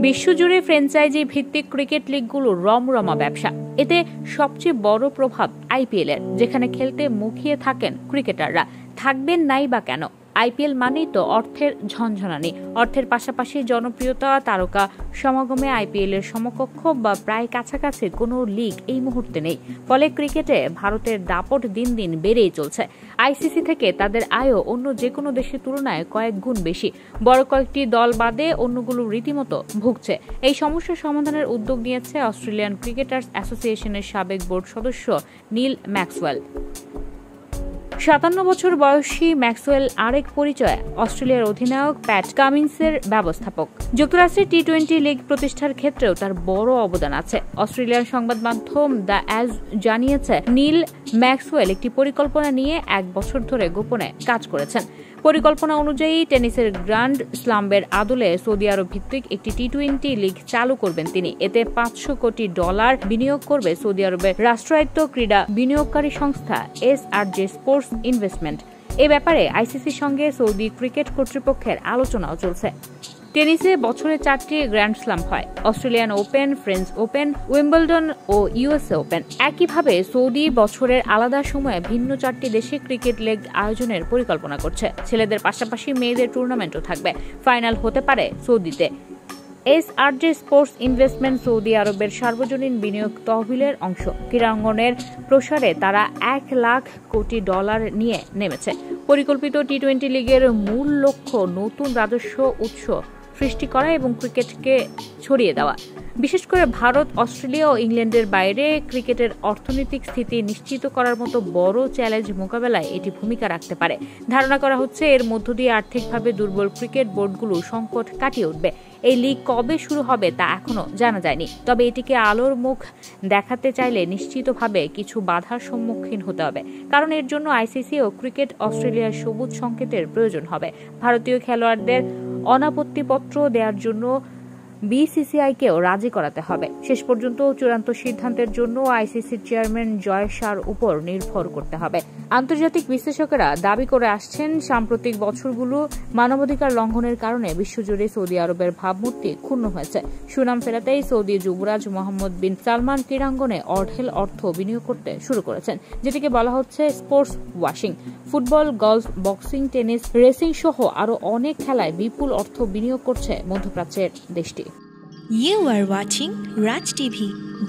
বিশ্বজুড়ে ফ্র্যাঞ্চাইজি ভিত্তিক ক্রিকেট লিগগুলোর রমরমা ব্যবসা। এতে সবচেয়ে বড় প্রভাব আইপিএল এর, যেখানে খেলতে মুখিয়ে থাকেন ক্রিকেটাররা। থাকবেন নাই বা কেন? আইপিএল মানেই তো অর্থের ঝনঝনানি। অর্থের পাশাপাশি জনপ্রিয়তা, তারকা সমাগমে আইপিএল এর সমকক্ষ বা প্রায় কাছাকাছি কোনো লিগ এই মুহূর্তে নেই। ফলে ক্রিকেটে ভারতের দাপট দিন দিন বেড়েই চলছে। আইসিসি থেকে তাদের আয়ও অন্য যে কোনো দেশের তুলনায় কয়েক গুণ বেশি। বড় কয়েকটি দল বাদে অন্যগুলো রীতিমতো ভুগছে। এই সমস্যার সমাধানের উদ্যোগ নিয়েছে অস্ট্রেলিয়ান ক্রিকেটার্স অ্যাসোসিয়েশনের সাবেক বোর্ড সদস্য নীল ম্যাক্সওয়েল। 57 বছর বয়সী ম্যাক্সওয়েল আরেক পরিচয় অস্ট্রেলিয়ার অধিনায়ক প্যাট কামিন্সের ব্যবস্থাপক। যুক্তরাষ্ট্রের টি-20 লিগ প্রতিষ্ঠার ক্ষেত্রেও তার বড় অবদান আছে। অস্ট্রেলিয়ান সংবাদ মাধ্যম দ্য অ্যাজ জানিয়েছে, নীল ম্যাক্সওয়েল একটি পরিকল্পনা নিয়ে 1 বছর ধরে গোপনে কাজ করেছেন। পরিকল্পনা অনুযায়ী টেনিসের গ্র্যান্ড স্লামের আদলে সৌদি আরব ভিত্তিক একটি টি-20 লিগ চালু করবেন তিনি। এতে $500 কোটি বিনিয়োগ করবে সৌদি আরবের রাষ্ট্রায়ত্ত ক্রীড়া বিনিয়োগকারী সংস্থা SRJ স্পোর্টস ইনভেস্টমেন্ট। এ ব্যাপারে আইসিসির সঙ্গে সৌদি ক্রিকেট কর্তৃপক্ষের আলোচনাও চলছে। টেনিসে বছরে 4টি গ্র্যান্ড স্লাম হয়: Australian Open, French Open, Wimbledon ও ইউএসএ ওপেন। একইভাবে সৌদি বছরের আলাদা সময়ে ভিন্ন 4টি দেশে ক্রিকেট লিগ আয়োজনের পরিকল্পনা করছে। ছেলেদের পাশাপাশি মেয়েদের টুর্নামেন্টও থাকবে। ফাইনাল হতে পারে সৌদিতে। SRJ স্পোর্টস ইনভেস্টমেন্ট সৌদি আরবের সার্বজনীন বিনিয়োগ তহবিলের অংশ। ক্রীড়াঙ্গনের প্রসারে তারা $1 লাখ কোটি নিয়ে নেমেছে। পরিকল্পিত টি-20 লিগের মূল লক্ষ্য নতুন রাজস্ব উৎস সৃষ্টি করা এবং ক্রিকেটকে ছড়িয়ে দেওয়া। বিশেষ করে ভারত, অস্ট্রেলিয়া ও ইংল্যান্ডের বাইরে ক্রিকেটের অর্থনৈতিক স্থিতি নিশ্চিত করার মতো বড় চ্যালেঞ্জ মোকাবেলায় এটি ভূমিকা রাখতে পারে। ধারণা করা হচ্ছে এর মধ্য দিয়ে আর্থিকভাবে দুর্বল ক্রিকেট বোর্ডগুলো সংকট কাটিয়ে উঠবে। এই লিগ কবে শুরু হবে তা এখনো জানা যায়নি। তবে এটিকে আলোর মুখ দেখাতে চাইলে নিশ্চিতভাবে কিছু বাধার সম্মুখীন হতে হবে, কারণ এর জন্য আইসিসি ও ক্রিকেট অস্ট্রেলিয়ার সবুজ সংকেতের প্রয়োজন হবে। ভারতীয় খেলোয়াড়দের অনাপত্তিপত্র দেওয়ার জন্য বিসিসিআইকেও রাজি করাতে হবে। শেষ পর্যন্ত চূড়ান্ত সিদ্ধান্তের জন্য আইসিসির চেয়ারম্যান জয় শাহর উপর নির্ভর করতে হবে। আন্তর্জাতিক বিশ্লেষকেরা দাবি করে আসছেন, সাম্প্রতিক বছরগুলো মানবাধিকার লঙ্ঘনের কারণে বিশ্বজুড়ে সৌদি আরবের ভাবমূর্তি ক্ষুণ্ণ হয়েছে। সুনাম ফেরাতেই সৌদি যুবরাজ মোহাম্মদ বিন সালমান ক্রীড়াঙ্গনে অঢেল অর্থ বিনিয়োগ করতে শুরু করেছেন, যেটিকে বলা হচ্ছে sports washing. Football, golf, boxing, tennis, racing সহ আরও অনেক খেলায় বিপুল অর্থ বিনিয়োগ করছে মধ্যপ্রাচ্যের দেশটি। You are watching Raj TV,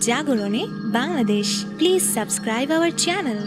Jagorone, Bangladesh. Please subscribe our channel.